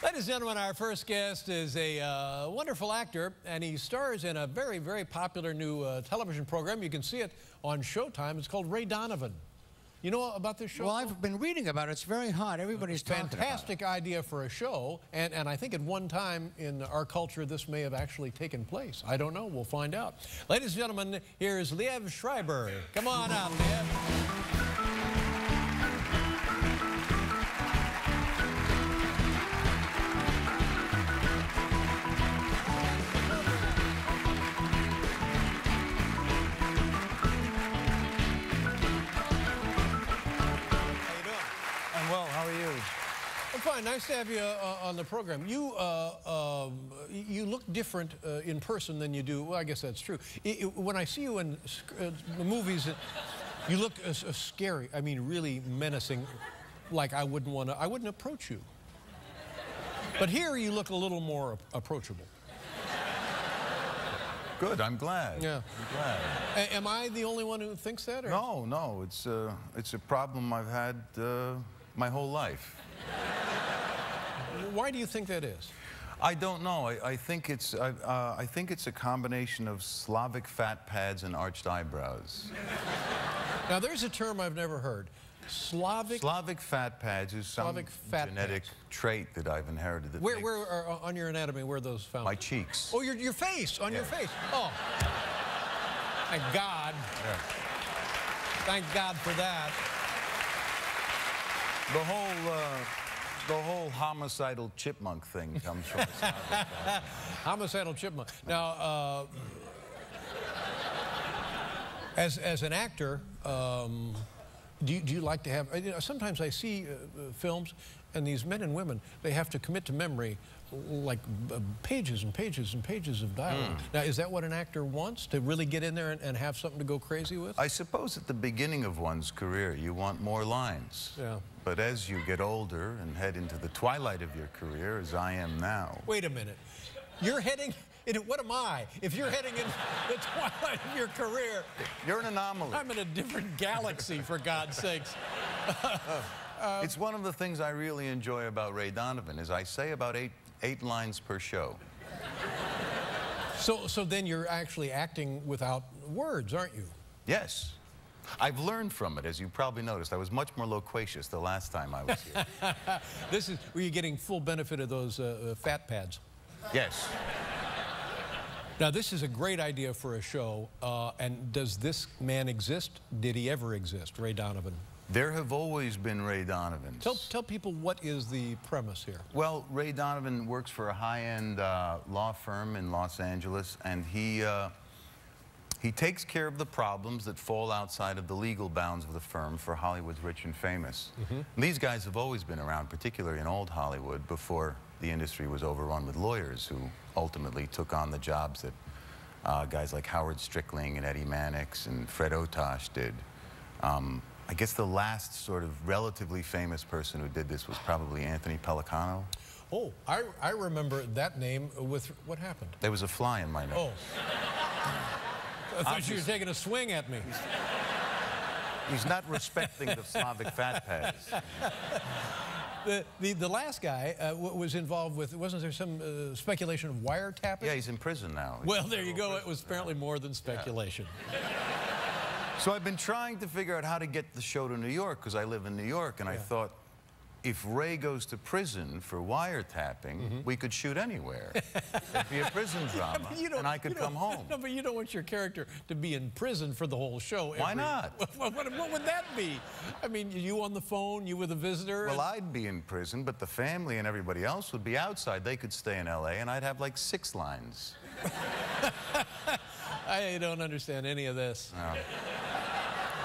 Ladies and gentlemen, our first guest is a wonderful actor, and he stars in a very, very popular new television program. You can see it on Showtime. It's called Ray Donovan. You know about this show? Well, I've been reading about it. It's very hot. Everybody's talking about it. Fantastic idea for a show, and I think at one time in our culture this may have actually taken place. I don't know. We'll find out. Ladies and gentlemen, here's Liev Schreiber. Come on out, Liev. Well, how are you? I'm fine. Nice to have you on the program. You look different in person than you do. Well, I guess that's true. When I see you in the movies, you look scary. I mean, really menacing. Like I wouldn't approach you. But here you look a little more approachable. Good. I'm glad. Yeah. I'm glad. Am I the only one who thinks that? Or? No, no. It's a problem I've had my whole life. Why do you think that is? I don't know. I think it's a combination of Slavic fat pads and arched eyebrows. Now there's a term I've never heard. Slavic fat pads is some genetic trait that I've inherited. That where on your anatomy, where are those found? My cheeks. Oh, your face, on your face. Oh, thank God. Yeah. Thank God for that. The whole homicidal chipmunk thing comes from the Slavic fat. Homicidal chipmunk. Now, as an actor, do you like to have, sometimes I see films, and these men and women, they have to commit to memory like pages and pages and pages of dialogue. Now, is that what an actor wants, to really get in there and have something to go crazy with? I suppose at the beginning of one's career, you want more lines. Yeah. But as you get older and head into the twilight of your career, as I am now. Wait a minute. You're heading... What am I? If you're heading in the twilight of your career... You're an anomaly. I'm in a different galaxy, for God's sakes. It's one of the things I really enjoy about Ray Donovan, is I say about eight lines per show. So then you're actually acting without words, aren't you? Yes. I've learned from it, as you probably noticed. I was much more loquacious the last time I was here. Were you getting full benefit of those fat pads? Yes. Now, this is a great idea for a show, and does this man exist? Did he ever exist, Ray Donovan? There have always been Ray Donovans. Tell people what is the premise here. Well, Ray Donovan works for a high-end law firm in Los Angeles, and he takes care of the problems that fall outside of the legal bounds of the firm for Hollywood's rich and famous. And these guys have always been around, particularly in old Hollywood, before the industry was overrun with lawyers who ultimately took on the jobs that guys like Howard Strickling and Eddie Mannix and Fred Otosh did. I guess the last sort of relatively famous person who did this was probably Anthony Pellicano. Oh, I remember that name with what happened? There was a fly in my nose. Oh. I thought you were taking a swing at me. He's not respecting the Slavic fat pads. The last guy was involved with, wasn't there some speculation of wiretapping? Yeah, he's in prison now. Well, there you go. It was apparently more than speculation. Yeah. So I've been trying to figure out how to get the show to New York, because I live in New York, and I thought, if Ray goes to prison for wiretapping, we could shoot anywhere. It'd be a prison drama, and I could come home. No, but you don't want your character to be in prison for the whole show. Why not? What would that be? I mean, you on the phone, you with a visitor? Well, I'd be in prison, but the family and everybody else would be outside. They could stay in L.A., and I'd have like 6 lines. I don't understand any of this. No.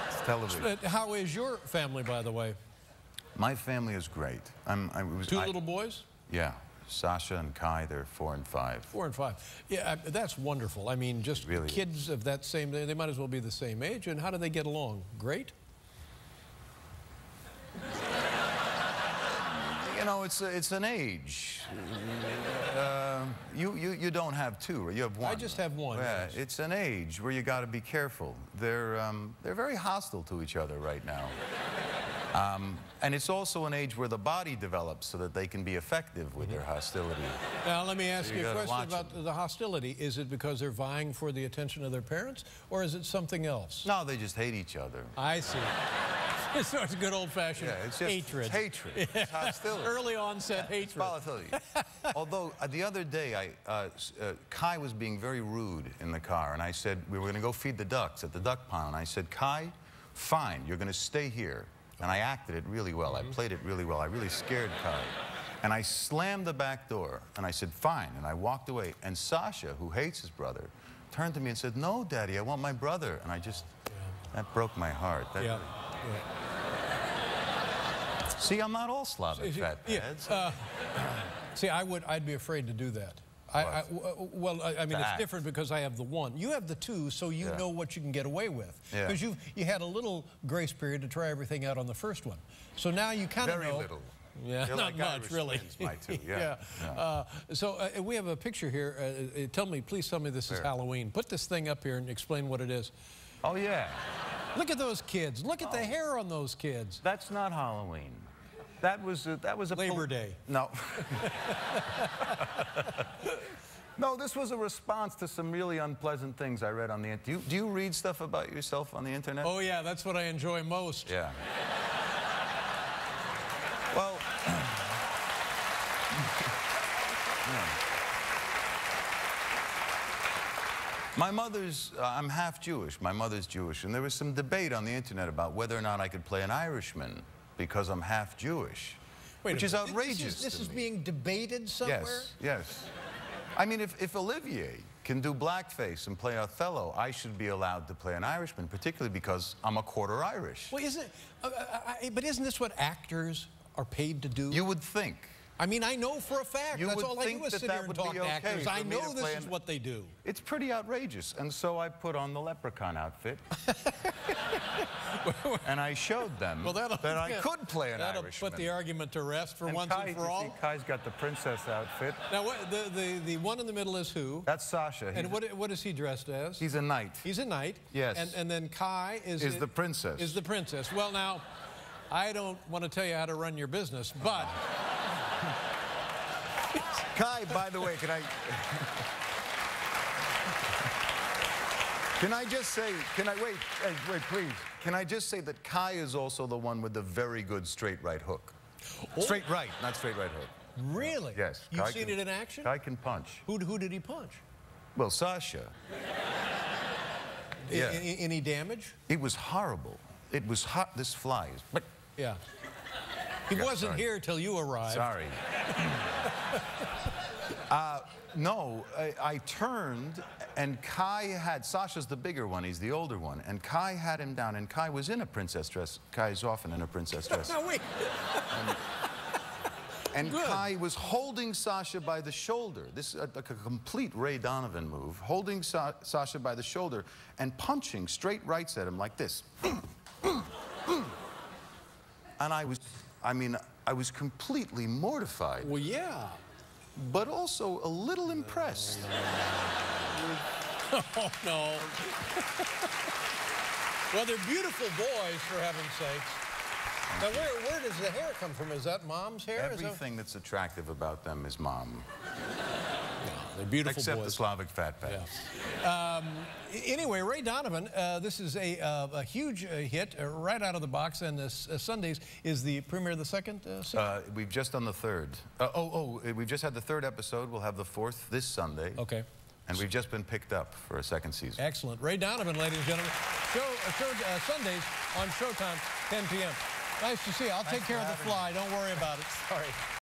It's television. But how is your family, by the way? My family is great. Two little boys? Yeah. Sasha and Kai, they're 4 and 5. 4 and 5. Yeah, that's wonderful. I mean, just really kids of that same, they might as well be the same age. And how do they get along? Great? You know, it's an age. You don't have 2, you have 1. I just have 1. Yeah, yes. It's an age where you got to be careful. They're very hostile to each other right now. And it's also an age where the body develops so that they can be effective with their hostility. Now, let me ask So you you a gotta question watch about the hostility. Is it because they're vying for the attention of their parents, or is it something else? No, they just hate each other. I see. So it's good old-fashioned hatred. It's hatred. It's hostility. Early onset hatred. Volatility. Although the other day, Kai was being very rude in the car, and I said, we were going to go feed the ducks at the duck pond, and I said, Kai, fine, you're going to stay here. And I acted it really well. I played it really well. I really scared Kai. And I slammed the back door, and I said, fine, and I walked away. And Sasha, who hates his brother, turned to me and said, no, Daddy, I want my brother. And I just, that broke my heart. That, See, I'm not all Slavic fat pads. See, I'd be afraid to do that. I mean, it's different because I have the one. You have the two, so you know what you can get away with. Because you had a little grace period to try everything out on the first one. So now you kind of know. Very little. Yeah, They're not like much, Irish really. twins, my two, So we have a picture here. Please tell me this is Halloween. Put this thing up here and explain what it is. Oh, yeah. Look at those kids. Look at the hair on those kids. That's not Halloween. That was a Labor Day. No. No, this was a response to some really unpleasant things I read on the internet. Do you read stuff about yourself on the internet? Oh, yeah, that's what I enjoy most. Yeah. Well, my mother's, I'm half Jewish. My mother's Jewish. And there was some debate on the internet about whether or not I could play an Irishman because I'm half Jewish. Which is outrageous. This is being debated somewhere? Yes, yes. I mean, if Olivier can do blackface and play Othello, I should be allowed to play an Irishman, particularly because I'm a quarter Irish. Well, but isn't this what actors are paid to do? You would think. I mean, I know for a fact. That's all I do is sit here and talk to actors. I know this is what they do. It's pretty outrageous. And so I put on the leprechaun outfit. And I showed them that I could play an Irishman. That'll put the argument to rest for once and for all. Kai's got the princess outfit. Now, the one in the middle is who? That's Sasha. And what is he dressed as? He's a knight. He's a knight. Yes. And then Kai is the princess. Is the princess. Well, now, I don't want to tell you how to run your business, but... Kai, by the way, can I just say, wait, please. Can I just say that Kai is also the one with the very good straight right hook. Oh. Straight right, not straight right hook. Really? Yes. You've seen it in action? Kai can punch. Who did he punch? Well, Sasha. Yeah. Any damage? It was horrible. It was hot, this fly. But yeah. He wasn't here till you arrived. Sorry. No, I turned, and Kai had, Sasha's the bigger one, he's the older one, and Kai had him down, and Kai was in a princess dress. Kai is often in a princess dress. No, wait. And Kai was holding Sasha by the shoulder. This is like a complete Ray Donovan move, holding Sasha by the shoulder and punching straight rights at him like this. And I was completely mortified. Well, yeah. But also a little impressed. Oh, no. Well, they're beautiful boys, for heaven's sakes. Now, where does the hair come from? Is that mom's hair? Everything that's attractive about them is mom. Yeah, they're beautiful Except boys. the Slavic fat pads. Yeah. Anyway, Ray Donovan, this is a huge hit right out of the box, and this Sundays is the premiere of the second season? We've just done the third. We've just had the third episode. We'll have the fourth this Sunday. Okay. And we've just been picked up for a second season. Excellent. Ray Donovan, ladies and gentlemen. Sundays on Showtime, 10 p.m. Nice to see you. I'll take care of the fly. Don't worry about it. Sorry.